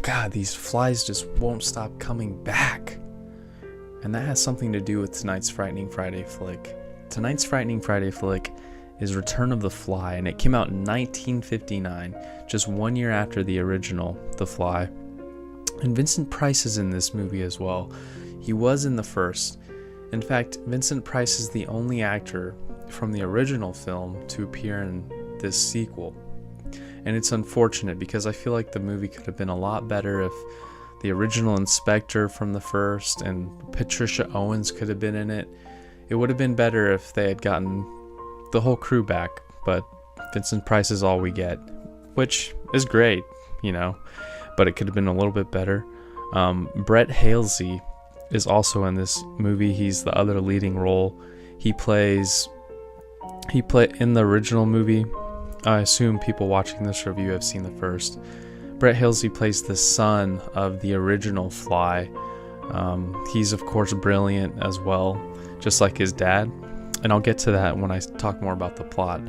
God, these flies just won't stop coming back. And that has something to do with tonight's Frightening Friday flick. Tonight's Frightening Friday flick is Return of the Fly, and it came out in 1959, just 1 year after the original, The Fly. And Vincent Price is in this movie as well. He was in the first. In fact, Vincent Price is the only actor from the original film to appear in this sequel. And it's unfortunate because I feel like the movie could have been a lot better if the original inspector from the first and Patricia Owens could have been in it. It would have been better if they had gotten the whole crew back, but Vincent Price is all we get, which is great, but it could have been a little bit better. Brett Halsey is also in this movie. He's the other leading role. He played in the original movie. I assume people watching this review have seen the first. Brett Halsey plays the son of the original Fly. He's of course brilliant as well, just like his dad. And I'll get to that when I talk more about the plot.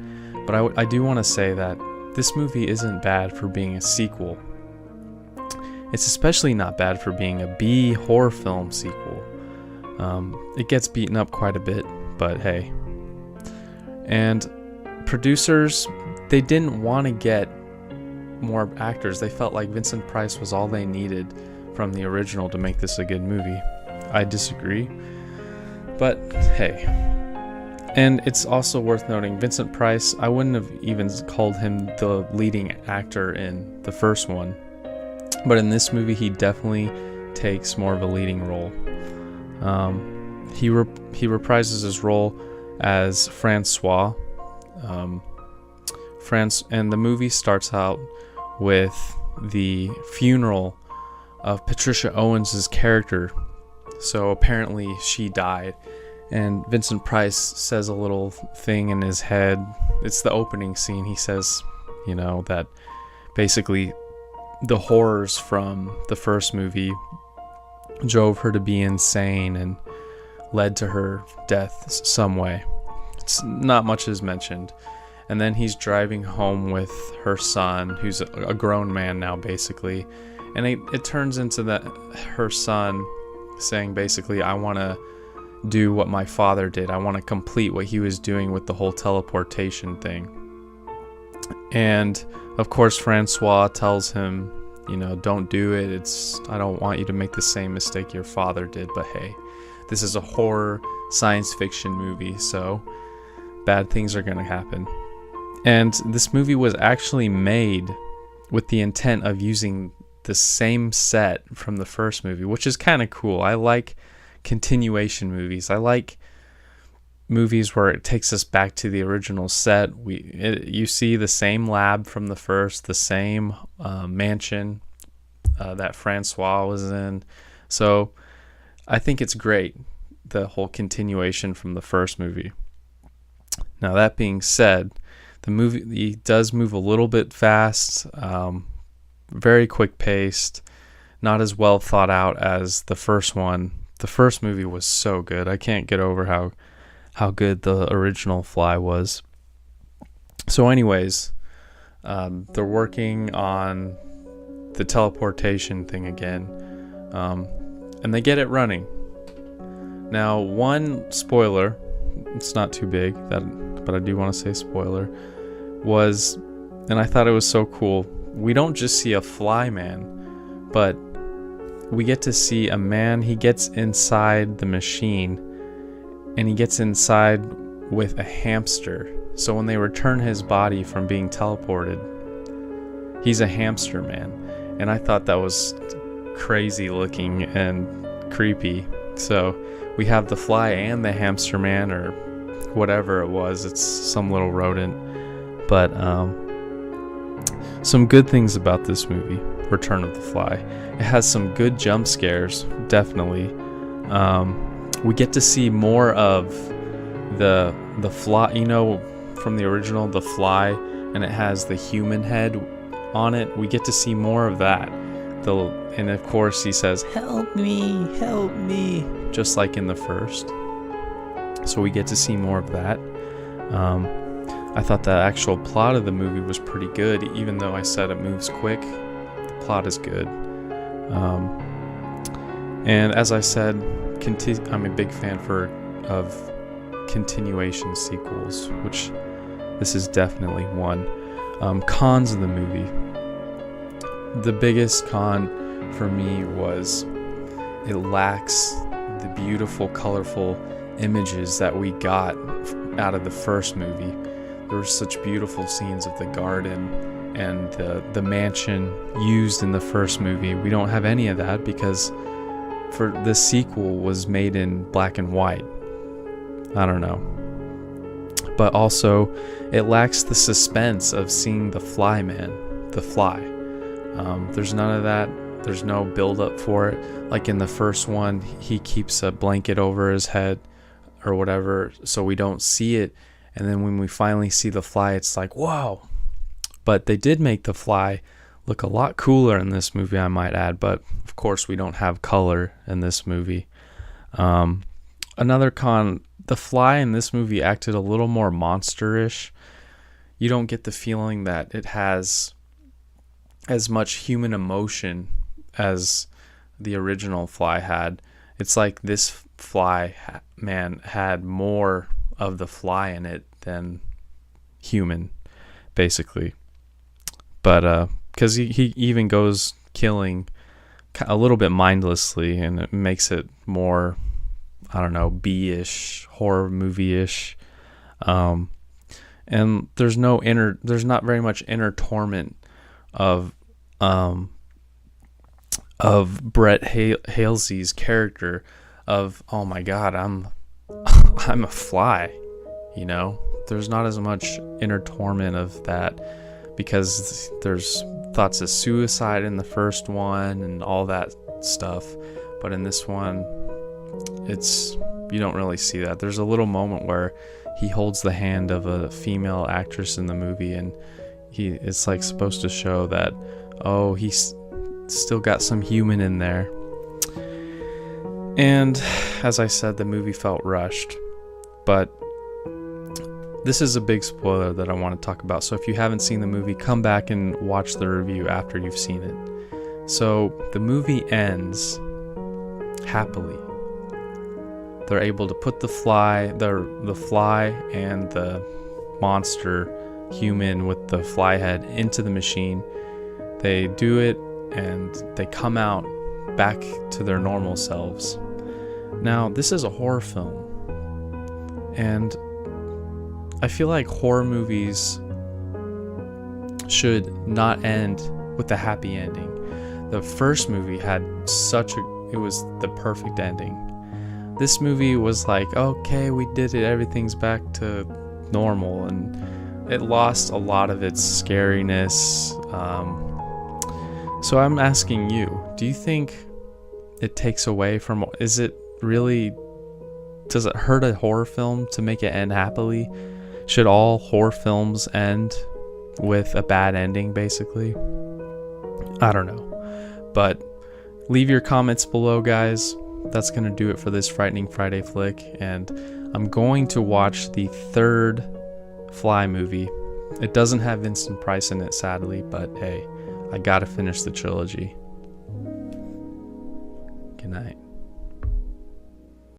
But I do want to say that this movie isn't bad for being a sequel. It's especially not bad for being a B horror film sequel. It gets beaten up quite a bit, but hey. And producers, they didn't want to get more actors. They felt like Vincent Price was all they needed from the original to make this a good movie. I disagree, but hey. And it's also worth noting, Vincent Price, I wouldn't have even called him the leading actor in the first one, but in this movie he definitely takes more of a leading role. He reprises his role as Francois. And the movie starts out with the funeral of Patricia Owens' character. So apparently she died, and Vincent Price says a little thing in his head. It's the opening scene. He says, that basically the horrors from the first movie drove her to be insane and led to her death some way. It's not much is mentioned. And then he's driving home with her son, who's a grown man now, basically. And it turns into her son saying, basically, I want to do what my father did. I want to complete what he was doing with the whole teleportation thing. And, of course, Francois tells him, don't do it. I don't want you to make the same mistake your father did. But hey, this is a horror science fiction movie, so bad things are going to happen. And this movie was actually made with the intent of using the same set from the first movie, which is kind of cool. I like continuation movies. I like movies where it takes us back to the original set. You see the same lab from the first, the same mansion that Francois was in. So I think it's great, the whole continuation from the first movie. Now, that being said, the movie does move a little bit fast, very quick paced, not as well thought out as the first one. The first movie was so good. I can't get over how good the original Fly was. So anyways, they're working on the teleportation thing again, and they get it running. Now, one spoiler, it's not too big, but I do want to say spoiler, was, and I thought it was so cool, we don't just see a fly man, but we get to see a man. He gets inside the machine, and he gets inside with a hamster. So when they return his body from being teleported, he's a hamster man. And I thought that was crazy looking and creepy. So we have the fly and the hamster man, or whatever it was. It's some little rodent. But some good things about this movie, Return of the Fly. It has some good jump scares, definitely. We get to see more of the fly, from the original, the fly, and it has the human head on it. We get to see more of that. And of course he says, help me, just like in the first. So we get to see more of that. I thought the actual plot of the movie was pretty good, even though I said it moves quick. The plot is good. And as I said, I'm a big fan of continuation sequels, which this is definitely one. Cons of the movie. The biggest con for me was it lacks the beautiful, colorful images that we got out of the first movie. There were such beautiful scenes of the garden and the mansion used in the first movie. We don't have any of that because for the sequel was made in black and white. I don't know. But also, it lacks the suspense of seeing the fly. There's none of that. There's no build up for it. Like in the first one, he keeps a blanket over his head or whatever, so we don't see it. And then when we finally see the fly, it's like, whoa. But they did make the fly look a lot cooler in this movie, I might add. But of course, we don't have color in this movie. Another con, the fly in this movie acted a little more monsterish. You don't get the feeling that it has as much human emotion as the original fly had. It's like this fly, man, had more of the fly in it than human, basically. But because he even goes killing a little bit mindlessly, and it makes it more, I don't know, B-ish, horror movie-ish. And there's not very much inner torment of Brett Halsey's character of, oh my god, I'm a fly, you know. There's not as much inner torment of that because there's thoughts of suicide in the first one and all that stuff, but in this one you don't really see that. There's a little moment where he holds the hand of a female actress in the movie, and it's like supposed to show that, oh, he's still got some human in there. And as I said, the movie felt rushed, but this is a big spoiler that I want to talk about. So if you haven't seen the movie, come back and watch the review after you've seen it. So the movie ends happily. They're able to put the fly and the monster human with the fly head into the machine. They do it and they come out back to their normal selves. Now, this is a horror film, and I feel like horror movies should not end with a happy ending. The first movie had it was the perfect ending. This movie was like, okay, we did it, everything's back to normal, and it lost a lot of its scariness. So I'm asking you, do you think it takes away from, does it hurt a horror film to make it end happily? Should all horror films end with a bad ending, basically? I don't know. But leave your comments below, guys. That's going to do it for this Frightening Friday flick. And I'm going to watch the third Fly movie. It doesn't have Vincent Price in it, sadly, but hey, I gotta finish the trilogy. Good night.